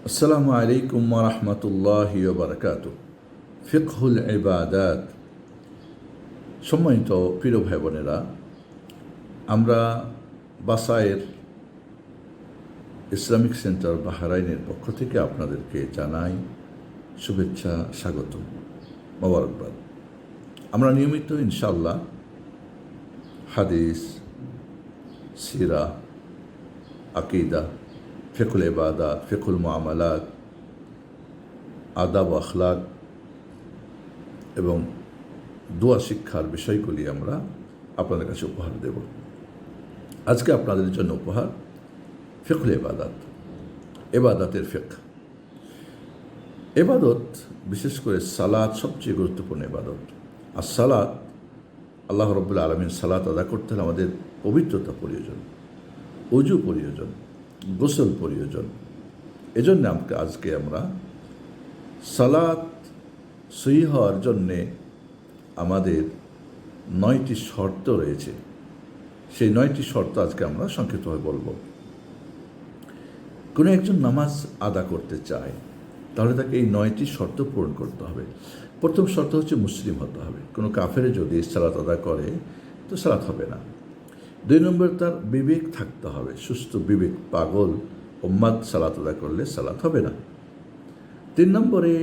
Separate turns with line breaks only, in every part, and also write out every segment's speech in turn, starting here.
আসসালামু আলাইকুম ওয়া রাহমাতুল্লাহি ওয়া বারাকাতুহু। ফিকহুল ইবাদাত। সম্মানিত প্রিয় ভাই বোনেরা, আমরা বাসায়ের ইসলামিক সেন্টার বাহরাইনের পক্ষ থেকে আপনাদেরকে জানাই শুভেচ্ছা, স্বাগত, মোবারকবাদ। আমরা নিয়মিত ইনশাআল্লাহ হাদিস, সিরা, আকিদা, ফিকহুল ইবাদাত, ফিকহুল মুআমালাত, আদাব ও আখলাক এবং দোয়া শিক্ষার বিষয়গুলি আমরা আপনাদের কাছে উপহার দেব। আজকে আপনাদের জন্য উপহার ফিকহুল ইবাদাত, ইবাদাতের ফিকহ। ইবাদত, বিশেষ করে সালাত সবচেয়ে গুরুত্বপূর্ণ ইবাদত। আর সালাত, আল্লাহ রাব্বুল আলামিন সালাত আদা করতে হলে আমাদের পবিত্রতা প্রয়োজন, ওযু প্রয়োজন, গোসল প্রয়োজন। এজন্য আজকে আমরা সালাত সহি হওয়ার জন্যে আমাদের 9টি শর্ত রয়েছে। সেই 9টি শর্ত আজকে আমরা সংক্ষিপ্তভাবে বলবো। কোনো একজন নামাজ আদা করতে চায় তাহলে তাকে এই 9টি শর্ত পূরণ করতে হবে। প্রথম শর্ত হচ্ছে মুসলিম হতে হবে। কোনো কাফেরে যদি সালাত আদা করে তো সালাত হবে না। 2 নম্বর, তার বিবেক থাকতে হবে, সুস্থ বিবেক। পাগল উম্মাদ সালাত আদা করলে সালাত হবে না। 3 নম্বরে,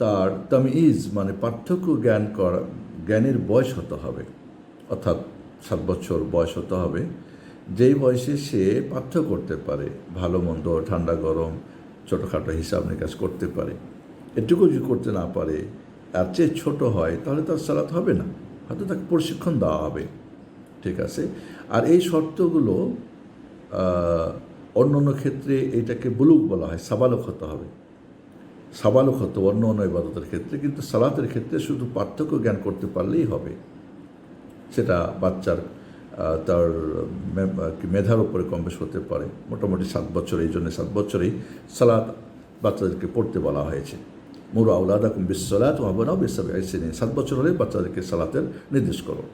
তার তামিজ মানে পার্থক্য জ্ঞানের বয়স হতে হবে, অর্থাৎ 7 বছর বয়স হতে হবে, যেই বয়সে সে পার্থক্য করতে পারে, ভালো মন্দ, ঠান্ডা গরম, ছোটোখাটো হিসাব নিকাশ করতে পারে। এটুকু যদি করতে না পারে, আর চেয়ে ছোটো হয়, তাহলে তার সালাত হবে না। হয়তো তাকে প্রশিক্ষণ দেওয়া হবে, ঠিক আছে। আর এই শর্তগুলো অন্য অন্য ক্ষেত্রে এটাকে বুলুগ বলা হয়, সাবালক হতে হবে। সাবালক হতো অন্য অন্য ইবাদতের ক্ষেত্রে, কিন্তু সালাতের ক্ষেত্রে শুধু পার্থক্য জ্ঞান করতে পারলেই হবে। সেটা বাচ্চার তার মেধার উপরে কম বেশ হতে পারে। মোটামুটি 7 বছর, এই জন্য 7 বছরেই সালাত বাচ্চাদেরকে পড়তে বলা হয়েছে। মুরু আওলাদাকুম বিস-সালাত ওয়া আবনাউ বিস-সাব'i সিনিন। 7 বছর হলে বাচ্চাদেরকে সালাতের নির্দেশ করো।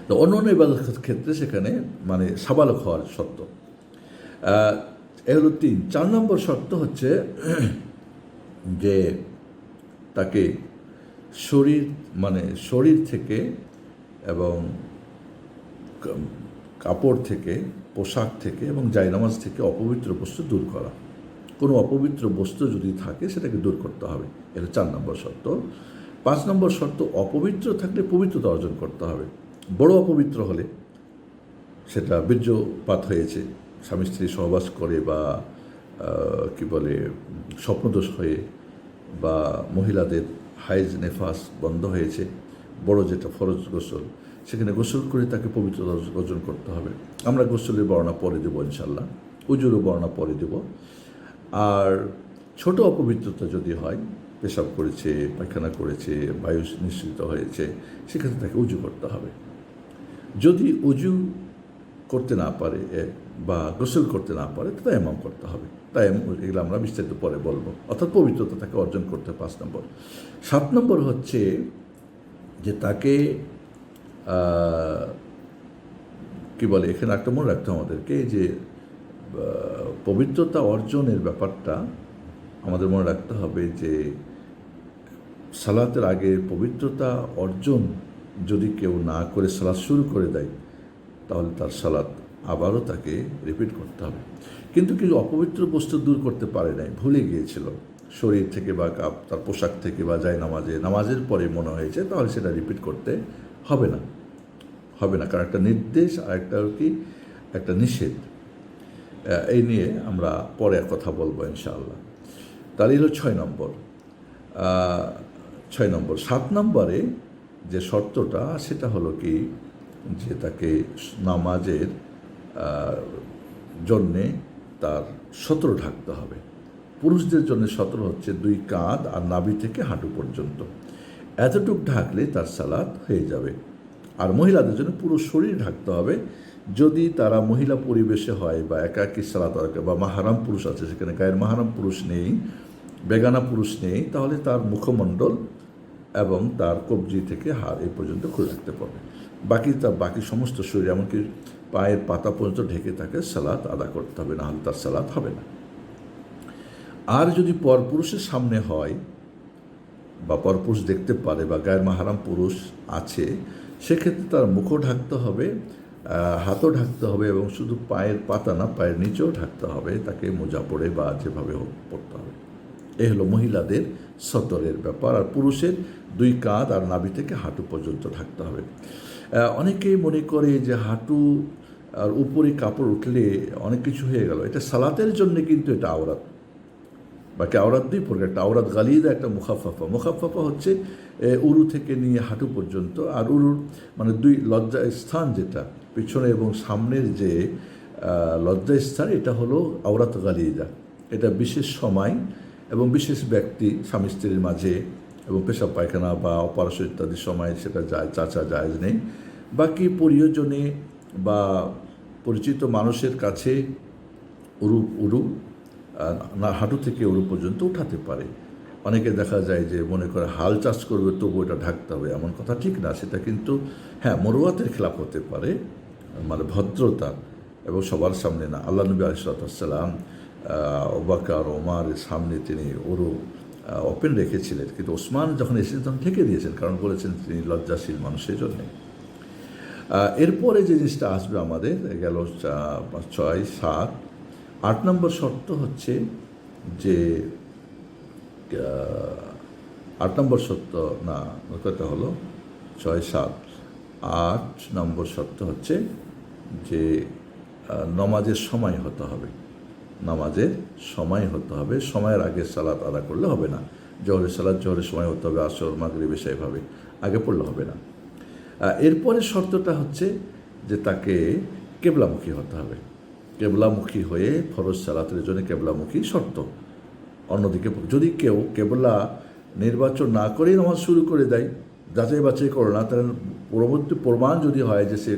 তো অন্য অন্য ইবাদতের ক্ষেত্রে সেখানে মানে সাবালক হওয়ার শর্ত। এ হলো 3। 4 নম্বর শর্ত হচ্ছে যে তাকে শরীর থেকে এবং কাপড় থেকে, পোশাক থেকে এবং জায়নামাজ থেকে অপবিত্র বস্তু দূর করা। কোনো অপবিত্র বস্তু যদি থাকে সেটাকে দূর করতে হবে। এটা 4 নম্বর শর্ত। 5 নম্বর শর্ত, অপবিত্র থাকলে পবিত্রতা অর্জন করতে হবে। বড় অপবিত্র হলে, সেটা বীর্যপাত হয়েছে, স্বামী স্ত্রী সহবাস করে, বা স্বপ্নদোষ হয়ে, বা মহিলাদের হাইজ নেফাস বন্ধ হয়েছে, বড় যেটা ফরজ গোসল, সেখানে গোসল করে তাকে পবিত্রতা অর্জন করতে হবে। আমরা গোসলের বর্ণনা পরে দেবো ইনশাল্লাহ, উজুরও বর্ণনা পরে দেব। আর ছোট অপবিত্রতা যদি হয়, পেশাব করেছে, পায়খানা করেছে, বায়ু নিঃসৃত হয়েছে, সেক্ষেত্রে তাকে উজু করতে হবে। যদি উজু করতে না পারে বা গোসল করতে না পারে, তো তায়াম্মুম করতে হবে। এগুলো আমরা বিস্তারিত পরে বলবো। অর্থাৎ পবিত্রতা তাকে অর্জন করতে 5 নম্বর। 7 নম্বর হচ্ছে যে তাকে এখানে একটা মনে রাখতে আমাদেরকে, যে পবিত্রতা অর্জনের ব্যাপারটা আমাদের মনে রাখতে হবে যে সালাতের আগে পবিত্রতা অর্জন যদি কেউ না করে সালাত শুরু করে দেয়, তাহলে তার সালাত আবারও তাকে রিপিট করতে হবে। কিন্তু অপবিত্র বস্তু দূর করতে পারে নাই, ভুলে গিয়েছিল, শরীর থেকে বা তার পোশাক থেকে বা নামাজের পরে মনে হয়েছে, তাহলে সেটা রিপিট করতে হবে না। কারণ একটা নির্দেশ আর একটা নিষেধ। এই নিয়ে আমরা পরে কথা বলবো ইনশাআল্লাহ। তাহলে হলো 6 নম্বর। 7 নম্বরে যে শর্তটা, সেটা হলো যে তাকে নামাজের জন্যে তার 17 ঢাকতে হবে। পুরুষদের জন্য 17 হচ্ছে 2 কাঁধ আর নাভি থেকে হাঁটু পর্যন্ত। এতটুক ঢাকলে তার সালাত হয়ে যাবে। আর মহিলাদের জন্য পুরো শরীর ঢাকতে হবে। যদি তারা মহিলা পরিবেশে হয় বা একাকী সালাত বা মাহারাম পুরুষ আছে, সেখানে গায়ের মাহারাম পুরুষ নেই, বেগানা পুরুষ নেই, তাহলে তার মুখমণ্ডল এবং তার কবজি থেকে হাড় এই পর্যন্ত খুলে রাখতে পারবে। বাকি সমস্ত শরীর, এমনকি পায়ের পাতা পর্যন্ত ঢেকে তাকে সালাত আদা করতে হবে, না হলে তার সালাত হবে না। আর যদি পরপুরুষের সামনে হয় বা পরপুরুষ দেখতে পারে বা গায়ের মাহারাম পুরুষ আছে, সেক্ষেত্রে তার মুখও ঢাকতে হবে, হাতও ঢাকতে হবে, এবং শুধু পায়ের পাতা না, পায়ের নিচেও ঢাকতে হবে, তাকে মোজা পরে বা যেভাবে হোক পড়তে হবে। এই হলো মহিলাদের সতরের ব্যাপার। আর পুরুষের 2 কাঁধ আর নাভি থেকে হাঁটু পর্যন্ত ঢাকতে হবে। অনেকেই মনে করে যে হাঁটু আর উপরে কাপড় উঠলে অনেক কিছু হয়ে গেল। এটা সালাতের জন্য কিন্তু এটা আওরাত। বাকি আওরাত 2 প্রকার, একটা আওরাত গালিদা, একটা মুখাফাফা। মুখাফাফা হচ্ছে উরু থেকে নিয়ে হাঁটু পর্যন্ত, আর উরুর মানে 2 লজ্জা স্থান, যেটা পিছনে এবং সামনের যে লজ্জা স্থান, এটা হলো আওরাত গালিদা। এটা বিশেষ সময় এবং বিশেষ ব্যক্তি স্বামী স্ত্রীর মাঝে এবং পেশাব পায়খানা বা অপারেশন ইত্যাদি সময় সেটা চাচা জায়েজ নেই। বাকি প্রিয়জনে বা পরিচিত মানুষের কাছে উরু না, হাঁটু থেকে উরু পর্যন্ত উঠাতে পারে। অনেকে দেখা যায় যে মনে করে হাল চাষ করবে তবু এটা ঢাকতে হবে, এমন কথা ঠিক না। সেটা কিন্তু হ্যাঁ মরুয়াতের খেলাফ হতে পারে, মানে ভদ্রতা, এবং সবার সামনে না। আল্লাহ নবী আলাইহিসসালাম আবু বকর ওমরের সামনে তিনি উরু ওপেন রেখেছিলেন, কিন্তু ওসমান যখন এসেছেন তখন ঠেকে দিয়েছেন, কারণ বলেছেন তিনি লজ্জাশীল মানুষের জন্যে। এরপরে যে জিনিসটা আসবে আমাদের গেল 6, 7, 8 নম্বর শর্ত হচ্ছে যে 8 নম্বর শর্ত না, কথা হলো 6, 7, 8 নম্বর শর্ত হচ্ছে যে নামাজের সময় হতে হবে। নামাজের সময় হতে হবে, সময়ের আগে সালাত আদা করলে হবে না। জোহরের সালাত জোহরের সময় হতে হবে, আসর মাগরিব এশা এভাবে আগে পড়লে হবে না। এরপরে শর্তটা হচ্ছে যে তাকে কেবলামুখী হতে হবে। কেবলামুখী হয়ে ফরজ সালাতের জন্য কেবলামুখী শর্ত। অন্যদিকে যদি কেউ কেবলা নির্বাচন না করেই নামাজ শুরু করে দেয়, যাচাই বাছাই করে না, তাহলে পরবর্তী প্রমাণ যদি হয় যে সে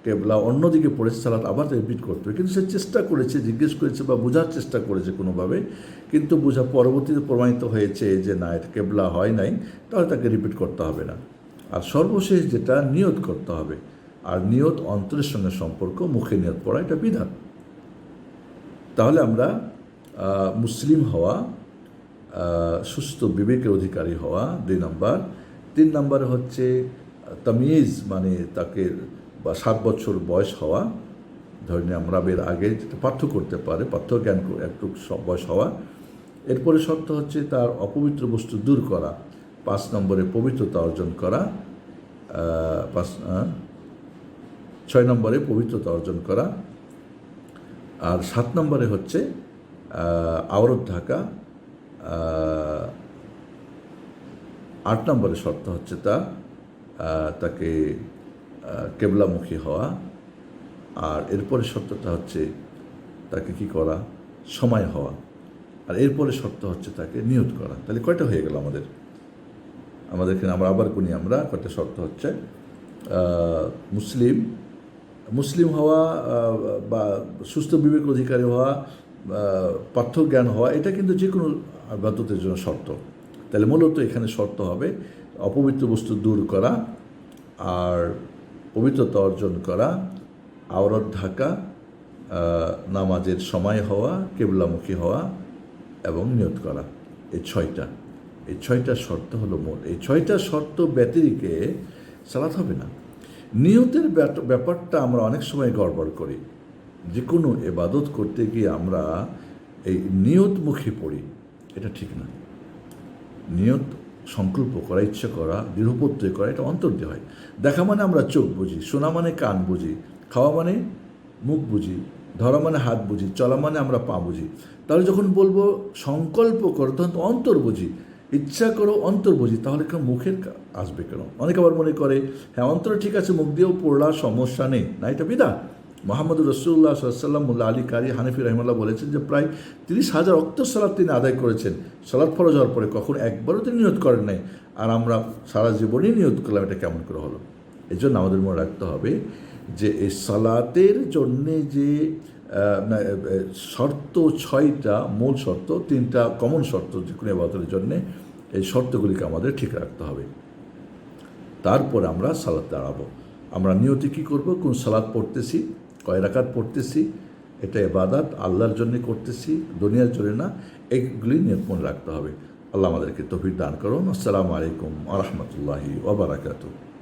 কেবলা অন্যদিকে পড়েছে, সালাত আবার রিপিট করতে হবে। কিন্তু সে চেষ্টা করেছে, জিজ্ঞেস করেছে বা বোঝার চেষ্টা করেছে কোনোভাবে, কিন্তু পরবর্তীতে প্রমাণিত হয়েছে যে না, এটা কেবলা হয় নাই, তাহলে তাকে রিপিট করতে হবে না। আর সর্বশেষ যেটা, নিয়ত করতে হবে। আর নিয়ত অন্তরের সঙ্গে সম্পর্ক, মুখে নিয়ত পড়া এটা বিধান। তাহলে আমরা মুসলিম হওয়া, সুস্থ বিবেকের অধিকারী হওয়া 2 নম্বর। 3 নম্বরে হচ্ছে তামিজ, মানে তাকে 7 বছর বয়স হওয়া, ধরেন আমরা বের আগে যেটা পাঠ্য করতে পারে, পাঠ্য জ্ঞান একটু বয়স হওয়া। এরপরে শর্ত হচ্ছে তার অপবিত্র বস্তু দূর করা। 5 নম্বরে পবিত্রতা অর্জন করা। 6 নম্বরে পবিত্রতা অর্জন করা। আর 7 নম্বরে হচ্ছে আওরত ঢাকা। 8 নম্বরে শর্ত হচ্ছে তাকে কেবলামুখী হওয়া। আর এরপরে শর্তটা হচ্ছে তাকে কি করা, সময় হওয়া। আর এরপরে শর্ত হচ্ছে তাকে নিয়ত করা। তাহলে কয়টা হয়ে গেল আমাদের এখানে? আমরা আবার গুনি, আমরা কয়টা শর্ত হচ্ছে মুসলিম হওয়া বা সুস্থ বিবেক অধিকারী হওয়া, পাঠ্য জ্ঞান হওয়া, এটা কিন্তু যে কোনো ইবাদতের জন্য শর্ত। তাহলে মূলত এখানে শর্ত হবে অপবিত্র বস্তু দূর করা, আর পবিত্রতা অর্জন করা, আওরত ঢাকা, নামাজের সময় হওয়া, কেবলামুখী হওয়া এবং নিয়ত করা। এই 6টা শর্ত হলো মূল। এই 6টা শর্ত ব্যতিরিকে সালাত হবে না। নিয়তের ব্যাপারটা আমরা অনেক সময় গড়বড় করি। যে কোনো ইবাদত করতে গিয়ে আমরা এই নিয়তমুখী পড়ি, এটা ঠিক না। নিয়ত সংকল্প করা, ইচ্ছা করা, দৃঢ়প্রত্যয় করা, এটা অন্তর দিয়ে হয়। দেখা মানে আমরা চোখ বুঝি, শোনা মানে কান বুঝি, খাওয়া মানে মুখ বুঝি, ধরা মানে হাত বুঝি, চলা মানে আমরা পা বুঝি। তাহলে যখন বলবো সংকল্প করো, তখন তো অন্তর বুঝি। ইচ্ছা করো, অন্তর বুঝি, তাহলে কেন মুখের আসবে কেন? অনেকে আবার মনে করে হ্যাঁ অন্তরে ঠিক আছে, মুখ দিয়েও পড়লার সমস্যা নেই, না, এটা বিদআত। মুহাম্মদুর রাসূলুল্লাহ সাল্লাল্লাহু আলাইহি ওয়াসাল্লাম, মোল্লা আলী কারি হানাফি রাহিমাহুল্লাহ বলেছেন যে প্রায় 30,000 ওয়াক্ত সালাত তিনি আদায় করেছেন। সালাত ফরজ হওয়ার পরে কখনো একবারও তিনি নিয়ত করেন নাই। আর আমরা সারা জীবনই নিয়ত করলাম, এটা কেমন করে হলো? এই জন্য আমাদের মনে রাখতে হবে যে এই সালাতের জন্যে যে শর্ত 6টা মূল শর্ত, 3টা কমন শর্ত যে কোনো ইবাদতের জন্যে, এই শর্তগুলিকে আমাদের ঠিক রাখতে হবে। তারপরে আমরা সালাত দাঁড়াবো। আমরা নিয়তে কী করবো, কোন সালাত পড়তেছি, কয় রাকাত পড়তেছি, এটা ইবাদত আল্লাহর জন্য করতেছি, দুনিয়ার জন্য না, এইগুলি নিয়ত মনে রাখতে হবে। আল্লাহ আমাদেরকে তৌফিক দান করুন। আসসালামু আলাইকুম ওয়া রাহমাতুল্লাহি ওয়া বারাকাতুহু।